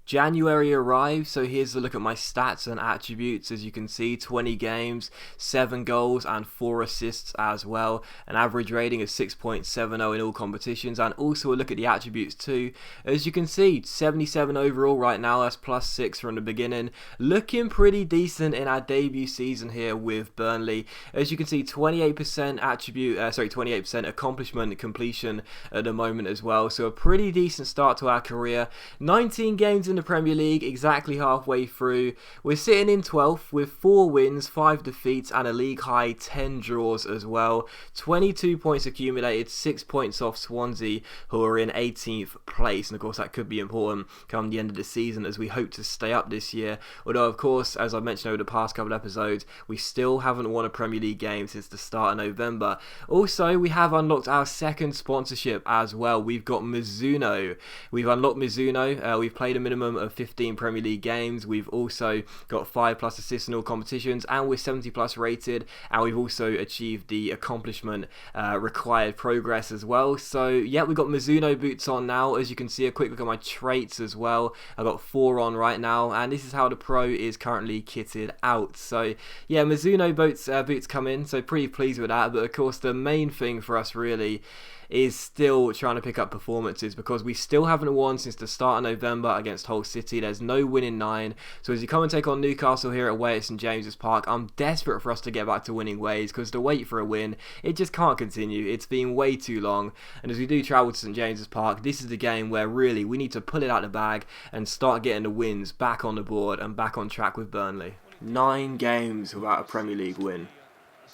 January arrived, so here's a look at my stats and attributes. As you can see, 20 games, 7 goals and 4 assists as well. An average rating of 6.70 in all competitions, and also a look at the attributes too. As you can see, 77 overall right now, that's +6 from the beginning. Looking pretty decent in our debut season here with Burnley. As you can see, 28% 28% accomplishment completion at the moment as well. So a pretty decent start to our career. 19 games in the Premier League, exactly halfway through. We're sitting in 12th with 4 wins, 5 defeats and a league high 10 draws as well. 22 points accumulated, 6 points off Swansea, who are in 18th place, and of course that could be important come the end of the season as we hope to stay up this year. Although of course, as I mentioned over the past couple of episodes, we still haven't won a Premier League game since the start of November. Also, we have unlocked our second sponsorship as well. We've got Mizuno. We've unlocked Mizuno. We've played a minimum of 15 Premier League games. We've also got 5+ assists in all competitions, and we're 70+ rated, and we've also achieved the accomplishment required progress as well. So yeah, we've got Mizuno boots on now. As you can see, a quick look at my traits as well. I've got 4 on right now, and this is how the Pro is currently kitted out. So yeah, Mizuno boots come in, so pretty pleased with that. But of course, the main thing for us really is still trying to pick up performances, because we still haven't won since the start of November against Hull City. There's no win in 9. So as you come and take on Newcastle here away at St James's Park, I'm desperate for us to get back to winning ways, because to wait for a win, it just can't continue. It's been way too long. And as we do travel to St James's Park, this is the game where really we need to pull it out of the bag and start getting the wins back on the board and back on track with Burnley. 9 games without a Premier League win.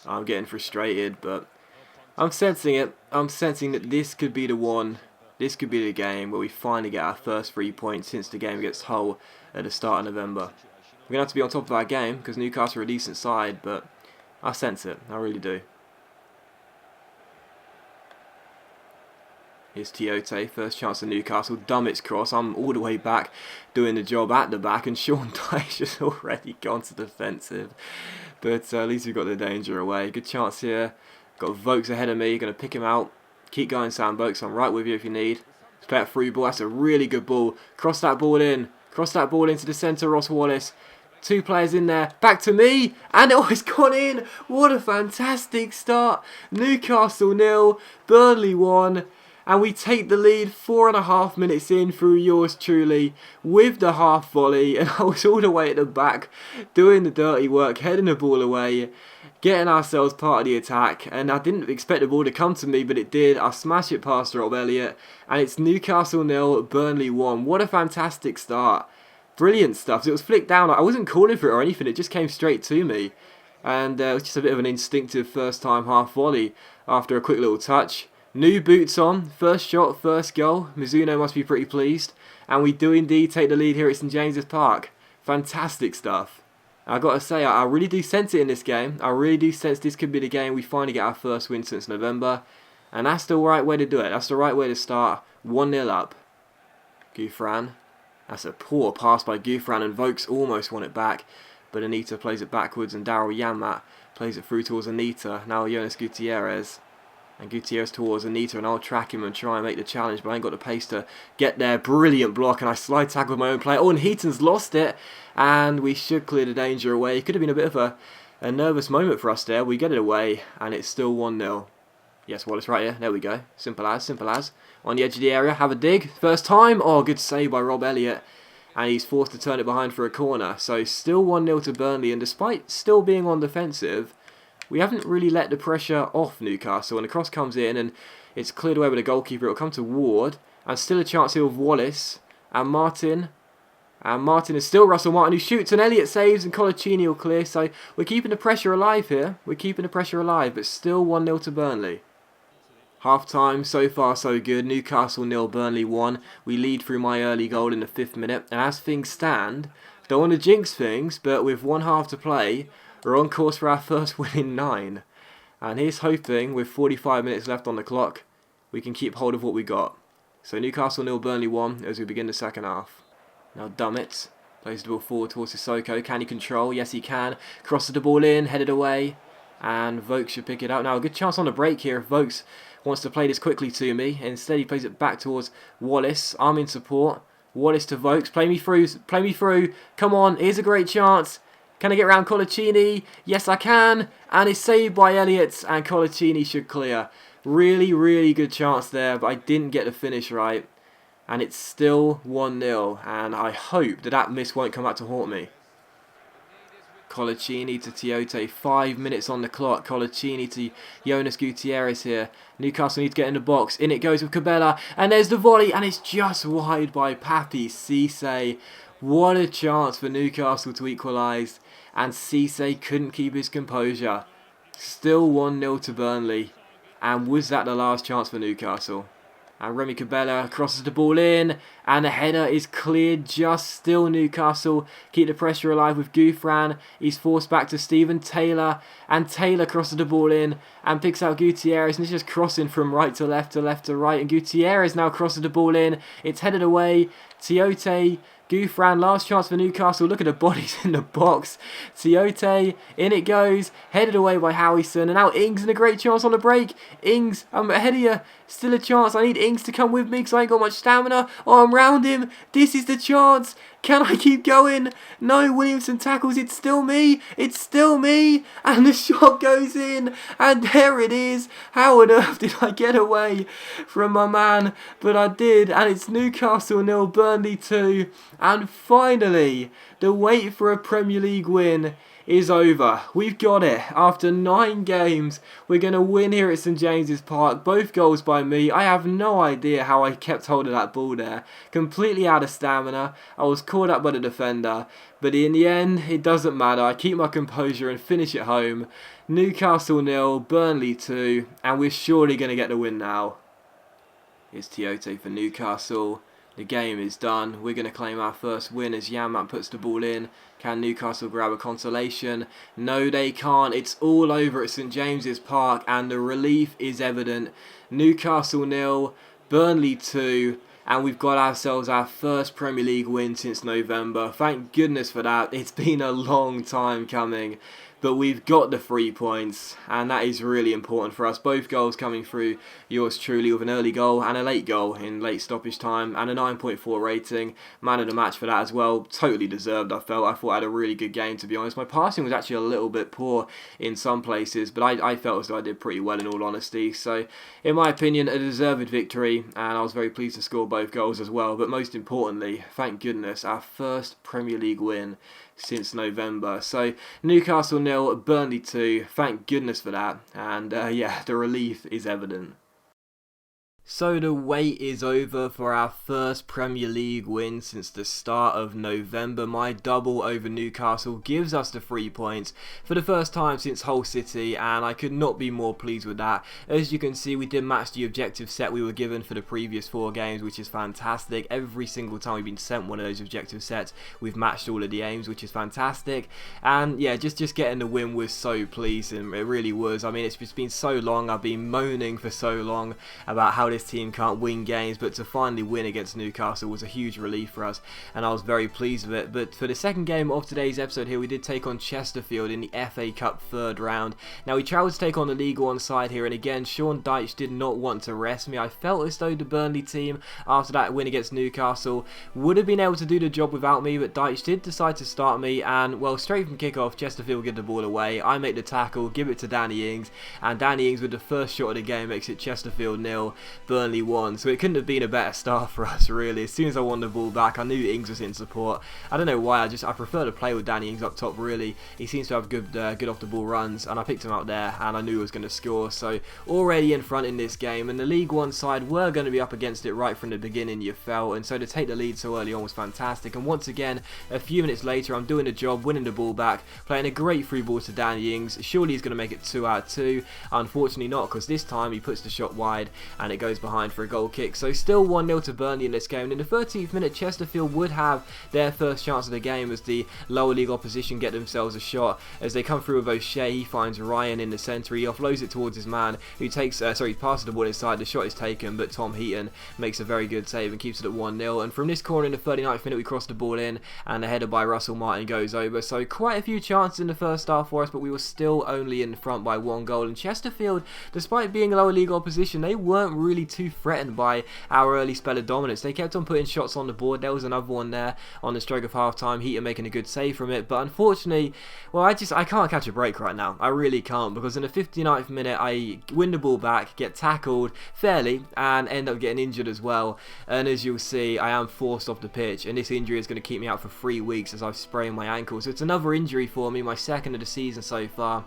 I'm getting frustrated, but I'm sensing it. I'm sensing that this could be the one. This could be the game where we finally get our first 3 points since the game against Hull at the start of November. We're going to have to be on top of our game because Newcastle are a decent side, but I sense it. I really do. Here's Tiote, first chance of Newcastle. Dummett's cross. I'm all the way back doing the job at the back, and Sean Dyche has already gone to defensive. But at least we've got the danger away. Good chance here. Got Vokes ahead of me, going to pick him out. Keep going, Sam Vokes. I'm right with you if you need. Let's play a through ball. That's a really good ball. Cross that ball in. Cross that ball into the centre, Ross Wallace. 2 players in there. Back to me. And oh, it's gone in. What a fantastic start. Newcastle 0, Burnley 1. And we take the lead 4.5 minutes in through yours truly with the half volley. And I was all the way at the back doing the dirty work, heading the ball away, getting ourselves part of the attack. And I didn't expect the ball to come to me, but it did. I smash it past Rob Elliott. And it's Newcastle 0, Burnley 1. What a fantastic start. Brilliant stuff. It was flicked down. I wasn't calling for it or anything. It just came straight to me. And it was just a bit of an instinctive first time half volley after a quick little touch. New boots on, first shot, first goal. Mizuno must be pretty pleased. And we do indeed take the lead here at St James's Park. Fantastic stuff. I've got to say, I really do sense it in this game. I really do sense this could be the game we finally get our first win since November. And that's the right way to do it. That's the right way to start. 1-0 up. Gouffran. That's a poor pass by Gouffran, and Vokes almost won it back. But Anita plays it backwards, and Daryl Yanmat plays it through towards Anita. Now Jonas Gutierrez. And Gutierrez towards Anita, and I'll track him and try and make the challenge, but I ain't got the pace to get there. Brilliant block, and I slide tackle with my own player. Oh, and Heaton's lost it, and we should clear the danger away. It could have been a bit of a nervous moment for us there. We get it away, and it's still 1-0. Yes, Wallace right here. There we go. Simple as, simple as. On the edge of the area, have a dig. First time. Oh, good save by Rob Elliott. And he's forced to turn it behind for a corner. So still 1-0 to Burnley, and despite still being on defensive, we haven't really let the pressure off Newcastle, and the cross comes in and it's cleared away with the goalkeeper. It'll come to Ward, and still a chance here with Wallace and Martin. And Martin is still Russell Martin, who shoots, and Elliott saves, and Colaccini will clear. So we're keeping the pressure alive here. We're keeping the pressure alive, but still 1-0 to Burnley. Half time, so far so good. Newcastle 0, Burnley 1. We lead through my early goal in the 5th minute. And as things stand, don't want to jinx things, but with 1 half to play, we're on course for our first win in 9. And here's hoping, with 45 minutes left on the clock, we can keep hold of what we got. So Newcastle 0, Burnley 1 as we begin the second half. Now Dummett plays the ball forward towards Sissoko. Can he control? Yes, he can. Crosses the ball in, headed away. And Vokes should pick it out. Now a good chance on the break here if Vokes wants to play this quickly to me. Instead he plays it back towards Wallace. I'm in support. Wallace to Vokes. Play me through. Play me through. Come on. Here's a great chance. Can I get around Colaccini? Yes, I can. And it's saved by Elliott. And Colaccini should clear. Really, really good chance there. But I didn't get the finish right. And it's still 1-0. And I hope that miss won't come back to haunt me. Colaccini to Tiote, 5 minutes on the clock. Colaccini to Jonas Gutierrez here. Newcastle need to get in the box. In it goes with Cabela, and there's the volley, and it's just wide by Papi Cisse. What a chance for Newcastle to equalise, and Cisse couldn't keep his composure. Still 1-0 to Burnley, and was that the last chance for Newcastle? And Remy Cabela crosses the ball in, and the header is cleared. Just still Newcastle keep the pressure alive with Gouffran. He's forced back to Stephen Taylor, and Taylor crosses the ball in and picks out Gutierrez, and it's just crossing from right to left to right, and Gutierrez now crosses the ball in. It's headed away. Tiote, Gouffran, last chance for Newcastle. Look at the bodies in the box. Tiote, in it goes. Headed away by Howison. And now Ings in a great chance on the break. Ings, I'm ahead of you. Still a chance. I need Ings to come with me because I ain't got much stamina. Oh, I'm round him. This is the chance. Can I keep going? No, Williamson tackles. It's still me. It's still me. And the shot goes in. And there it is. How on earth did I get away from my man? But I did. And it's Newcastle 0, Burnley 2. And finally, the wait for a Premier League win is over. We've got it. After 9 games, we're going to win here at St James's Park. Both goals by me. I have no idea how I kept hold of that ball there. Completely out of stamina. I was caught up by the defender. But in the end, it doesn't matter. I keep my composure and finish it home. Newcastle 0, Burnley 2. And we're surely going to get the win now. Here's Tiote for Newcastle. The game is done. We're going to claim our first win as Yanmat puts the ball in. Can Newcastle grab a consolation? No, they can't. It's all over at St James's Park, and the relief is evident. Newcastle 0, Burnley 2, and we've got ourselves our first Premier League win since November. Thank goodness for that. It's been a long time coming. But we've got the 3 points, and that is really important for us. Both goals coming through yours truly with an early goal and a late goal in late stoppage time, and a 9.4 rating. Man of the match for that as well. Totally deserved, I felt. I thought I had a really good game, to be honest. My passing was actually a little bit poor in some places, but I felt as though I did pretty well in all honesty. So, in my opinion, a deserved victory, and I was very pleased to score both goals as well. But most importantly, thank goodness, our first Premier League win since November. So Newcastle 0, Burnley 2. Thank goodness for that. And yeah, the relief is evident. So the wait is over for our first Premier League win since the start of November. My double over Newcastle gives us the 3 points for the first time since Hull City, and I could not be more pleased with that. As you can see, we did match the objective set we were given for the previous 4 games, which is fantastic. Every single time we've been sent one of those objective sets, we've matched all of the aims, which is fantastic. And yeah, just getting the win was so pleasing. It really was. I mean, it's just been so long. I've been moaning for so long about how this team can't win games, but to finally win against Newcastle was a huge relief for us, and I was very pleased with it. But for the second game of today's episode here, we did take on Chesterfield in the FA Cup 3rd round. Now we travelled to take on the League One side here, and again, Sean Dyche did not want to rest me. I felt as though the Burnley team, after that win against Newcastle, would have been able to do the job without me, but Dyche did decide to start me, and well, straight from kickoff, Chesterfield get the ball away. I make the tackle, give it to Danny Ings, and Danny Ings with the first shot of the game makes it Chesterfield 0, Burnley 1, so it couldn't have been a better start for us really. As soon as I won the ball back, I knew Ings was in support. I don't know why, I prefer to play with Danny Ings up top really. He seems to have good off the ball runs, and I picked him out there and I knew he was going to score, so already in front in this game, and the League One side were going to be up against it right from the beginning, you felt, and so to take the lead so early on was fantastic. And once again, a few minutes later, I'm doing the job, winning the ball back, playing a great through ball to Danny Ings. Surely he's going to make it 2 out of 2. Unfortunately not, because this time he puts the shot wide and it goes behind for a goal kick. So still 1-0 to Burnley in this game. And in the 13th minute, Chesterfield would have their first chance of the game as the lower league opposition get themselves a shot. As they come through with O'Shea, he finds Ryan in the centre. He offloads it towards his man, who takes, he passes the ball inside. The shot is taken, but Tom Heaton makes a very good save and keeps it at 1-0. And from this corner in the 39th minute, we cross the ball in, and the header by Russell Martin goes over. So quite a few chances in the first half for us, but we were still only in front by 1 goal. And Chesterfield, despite being lower league opposition, they weren't really really too threatened by our early spell of dominance. They kept on putting shots on the board. There was another one there on the stroke of half-time, Heaton making a good save from it, but unfortunately, well, I can't catch a break right now. I really can't, because in the 59th minute, I win the ball back, get tackled fairly, and end up getting injured as well. And as you'll see, I am forced off the pitch, and this injury is going to keep me out for 3 weeks as I've sprained my ankle. So it's another injury for me, my second of the season so far.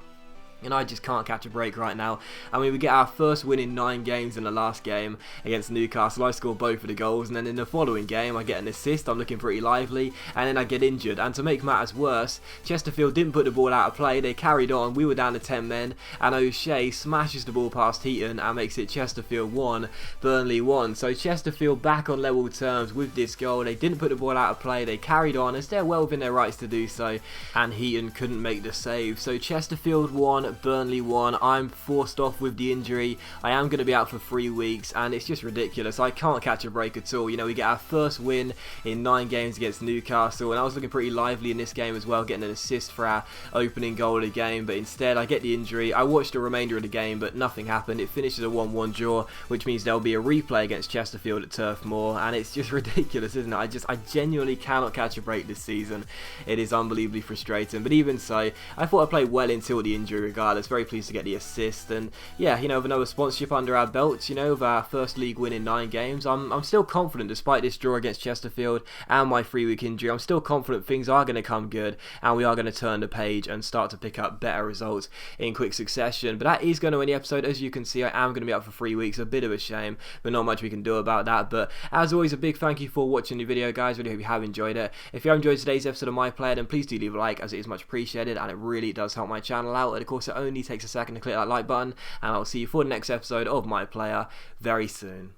And I just can't catch a break right now. I mean, we get our first win in 9 games in the last game against Newcastle. I scored both of the goals, and then in the following game, I get an assist. I'm looking pretty lively, and then I get injured. And to make matters worse, Chesterfield didn't put the ball out of play. They carried on. We were down to 10 men, and O'Shea smashes the ball past Heaton and makes it Chesterfield 1, Burnley 1. So Chesterfield back on level terms with this goal. They didn't put the ball out of play. They carried on, as they're well within their rights to do so, and Heaton couldn't make the save. So Chesterfield 1, Burnley 1. I'm forced off with the injury. I am going to be out for 3 weeks, and it's just ridiculous. I can't catch a break at all. You know, we get our first win in 9 games against Newcastle, and I was looking pretty lively in this game as well, getting an assist for our opening goal of the game, but instead I get the injury. I watched the remainder of the game, but nothing happened. It finishes a 1-1 draw, which means there'll be a replay against Chesterfield at Turf Moor, and it's just ridiculous, isn't it? I genuinely cannot catch a break this season. It is unbelievably frustrating, but even so, I thought I played well until the injury regardless. Very pleased to get the assist, and yeah, you know, with another sponsorship under our belts, you know, with our first league win in 9 games, I'm still confident despite this draw against Chesterfield and my 3-week injury. I'm still confident things are going to come good, and we are going to turn the page and start to pick up better results in quick succession. But that is going to end the episode. As you can see, I am going to be out for 3 weeks, a bit of a shame, but not much we can do about that. But as always, a big thank you for watching the video, guys. Really hope you have enjoyed it. If you have enjoyed today's episode of My Player, then please do leave a like, as it is much appreciated, and it really does help my channel out. And of course, it only takes a second to click that like button, and I'll see you for the next episode of My Player very soon.